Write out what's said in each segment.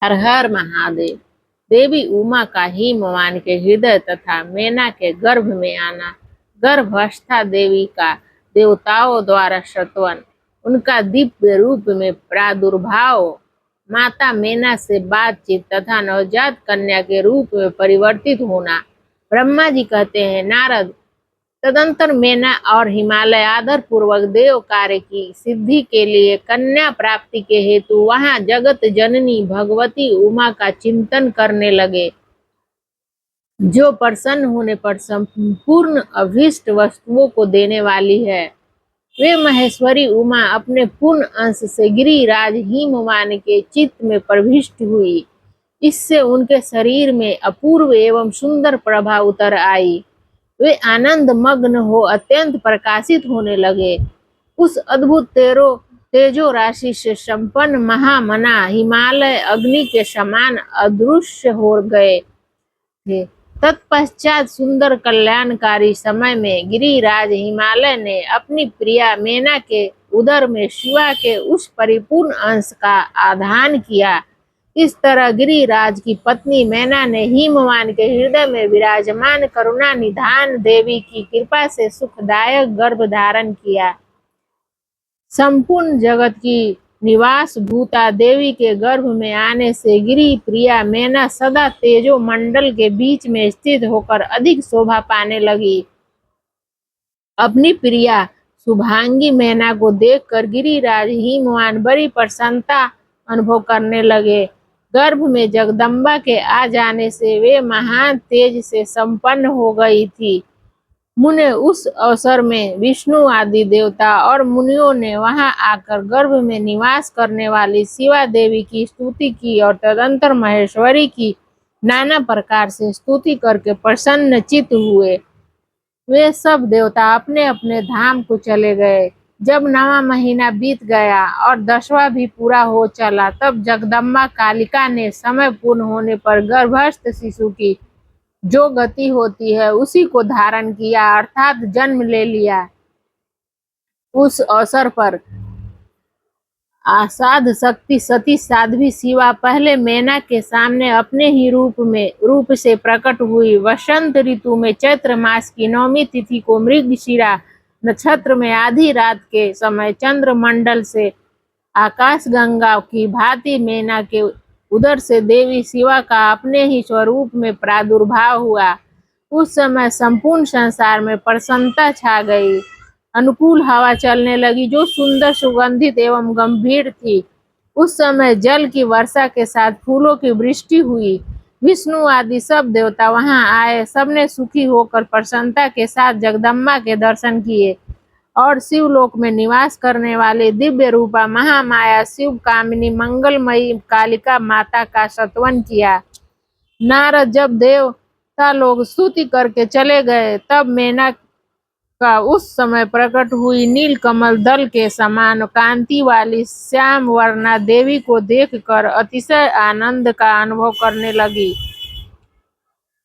हर हर महादेव। देवी उमा का हिमवान के हृदय तथा मैना के गर्भ में आना, गर्भावस्था देवी का देवताओं द्वारा स्तवन, उनका दिव्य रूप में प्रादुर्भाव, माता मैना से बातचीत तथा नवजात कन्या के रूप में परिवर्तित होना। ब्रह्मा जी कहते हैं, नारद, तदंतर मैना और हिमालय आदर पूर्वक देव कार्य की सिद्धि के लिए कन्या प्राप्ति के हेतु वहां जगत जननी भगवती उमा का चिंतन करने लगे, जो प्रसन्न होने पर संपूर्ण अभीष्ट वस्तुओं को देने वाली है। वे महेश्वरी उमा अपने पूर्ण अंश से गिरिराज हिमवान के चित्त में प्रविष्ट हुई। इससे उनके शरीर में अपूर्व एवं सुंदर प्रभा उतर आई। वे आनंद मग्न हो अत्यंत प्रकाशित होने लगे। उस अद्भुत तेजो राशि से संपन्न महामना हिमालय अग्नि के समान अदृश्य हो गए थे। तत्पश्चात सुंदर कल्याणकारी समय में गिरिराज हिमालय ने अपनी प्रिया मैना के उदर में शिवा के उस परिपूर्ण अंश का आधान किया। इस तरह गिरिराज की पत्नी मैना ने हिमवान के हृदय में विराजमान करुणा निधान देवी की कृपा से सुखदायक गर्भ धारण किया। संपूर्ण जगत की निवास भूता देवी के गर्भ में आने से गिरि प्रिया मैना सदा तेजो मंडल के बीच में स्थित होकर अधिक शोभा पाने लगी। अपनी प्रिया शुभांगी मैना को देखकर गिरिराज हिमवान बड़ी प्रसन्नता अनुभव करने लगे। गर्भ में जगदम्बा के आ जाने से वे महान तेज से संपन्न हो गई थी। मुने उस अवसर में विष्णु आदि देवता और मुनियों ने वहां आकर गर्भ में निवास करने वाली शिवा देवी की स्तुति की और तदंतर महेश्वरी की नाना प्रकार से स्तुति करके प्रसन्नचित्त हुए। वे सब देवता अपने अपने धाम को चले गए। जब 9वां महीना बीत गया और 10वां भी पूरा हो चला, तब जगदम्बा कालिका ने समय पूर्ण होने पर गर्भस्थ शिशु की जो गति होती है उसी को धारण किया, अर्थात जन्म ले लिया। उस अवसर पर आसाद शक्ति सती साध्वी शिवा पहले मैना के सामने अपने ही रूप से प्रकट हुई। वसंत ऋतु में चैत्र मास की 9वीं तिथि को मृगशिरा नक्षत्र में आधी रात के समय चंद्र मंडल से आकाश गंगा की भांति मैना के उधर से देवी शिवा का अपने ही स्वरूप में प्रादुर्भाव हुआ। उस समय संपूर्ण संसार में प्रसन्नता छा गई। अनुकूल हवा चलने लगी जो सुंदर, सुगंधित एवं गंभीर थी। उस समय जल की वर्षा के साथ फूलों की वृष्टि हुई। विष्णु आदि सब देवता वहां आए। सबने सुखी होकर प्रसन्नता के साथ जगदम्बा के दर्शन किए और शिवलोक में निवास करने वाले दिव्य रूपा महामाया शिव कामिनी मंगलमयी कालिका माता का स्तवन किया। नारद, जब देवता लोग स्तुति करके चले गए, तब मैना का उस समय प्रकट हुई नील कमल दल के समान कांति वाली श्याम वर्णा देवी को देखकर अतिशय आनंद का अनुभव करने लगी।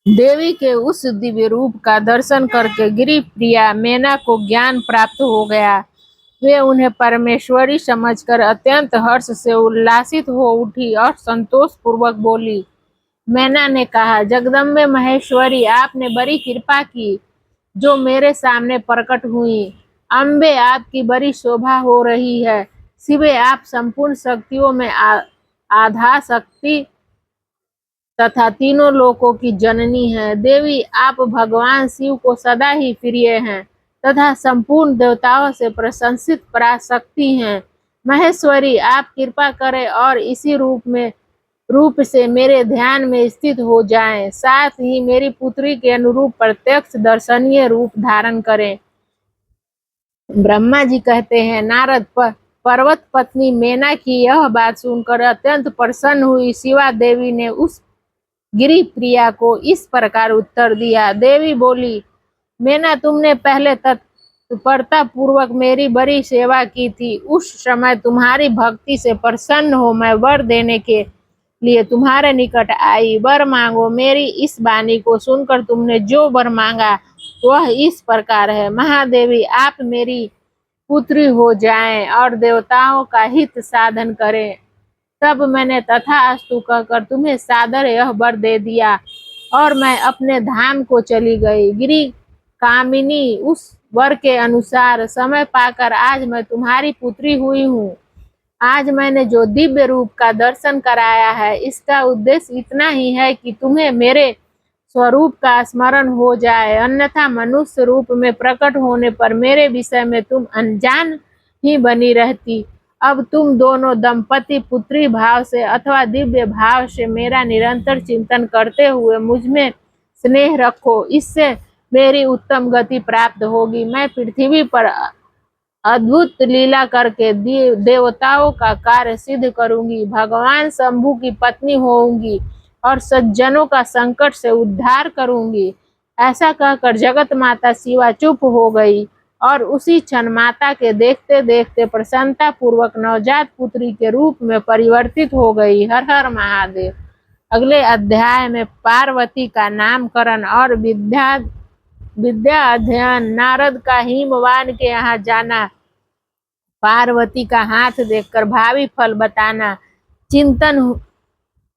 देवी के उस दिव्य रूप का दर्शन करके गिरि प्रिया मैना को ज्ञान प्राप्त हो गया। वे उन्हें परमेश्वरी समझकर अत्यंत हर्ष से उल्लासित हो उठी और संतोष पूर्वक बोली। मैना ने कहा, जगदम्बे महेश्वरी, आपने बड़ी कृपा की जो मेरे सामने प्रकट हुई। अम्बे, आपकी बड़ी शोभा हो रही है। शिवे, आप संपूर्ण शक्तियों में आधा शक्ति तथा तीनों लोकों की जननी है। देवी, आप भगवान शिव को सदा ही प्रिय हैं तथा संपूर्ण देवताओं से प्रशंसित पराशक्ति हैं। महेश्वरी, आप कृपा करें और इसी रूप से मेरे ध्यान में स्थित हो जाएं, साथ ही मेरी पुत्री के अनुरूप प्रत्यक्ष दर्शनीय रूप धारण करें। ब्रह्मा जी कहते हैं, नारद, पर्वत पत्नी मैना की यह बात सुनकर अत्यंत प्रसन्न हुई। शिवा देवी ने उस गिरि प्रिया को इस प्रकार उत्तर दिया। देवी बोली, मैना, तुमने पहले तत्परता पूर्वक मेरी बड़ी सेवा की थी। उस समय तुम्हारी भक्ति से प्रसन्न हो मैं वर देने के लिए तुम्हारे निकट आई। वर मांगो। मेरी इस वाणी को सुनकर तुमने जो वर मांगा वह इस प्रकार है। महादेवी, आप मेरी पुत्री हो जाएं और देवताओं का हित साधन करें तब मैंने तथास्तु कहकर तुम्हें सादर यह वर दे दिया और मैं अपने धाम को चली गई। गिरी कामिनी उस वर के अनुसार समय पाकर आज मैं तुम्हारी पुत्री हुई हूँ। आज मैंने जो दिव्य रूप का दर्शन कराया है, इसका उद्देश्य इतना ही है कि तुम्हें मेरे स्वरूप का स्मरण हो जाए, अन्यथा मनुष्य रूप में प्रकट होने पर मेरे विषय में तुम अनजान ही बनी रहती। अब तुम दोनों दंपति पुत्री भाव से अथवा दिव्य भाव से मेरा निरंतर चिंतन करते हुए मुझ में स्नेह रखो, इससे मेरी उत्तम गति प्राप्त होगी। मैं पृथ्वी पर अद्भुत लीला करके देवताओं का कार्य सिद्ध करूंगी, भगवान शंभु की पत्नी होऊंगी और सज्जनों का संकट से उद्धार करूंगी। ऐसा कहकर जगत माता शिवा चुप हो गई और उसी क्षण माता के देखते देखते प्रसन्नता पूर्वक नवजात पुत्री के रूप में परिवर्तित हो गई। हर हर महादेव। अगले अध्याय में पार्वती का नामकरण और विद्या अध्ययन, नारद का हिमवान के यहाँ जाना, पार्वती का हाथ देखकर भावी फल बताना,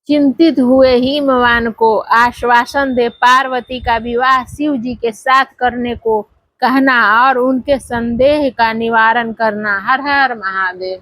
चिंतित हुए हिमवान को आश्वासन दे पार्वती का विवाह शिव जी के साथ करने को कहना और उनके संदेह का निवारण करना। हर हर महादेव।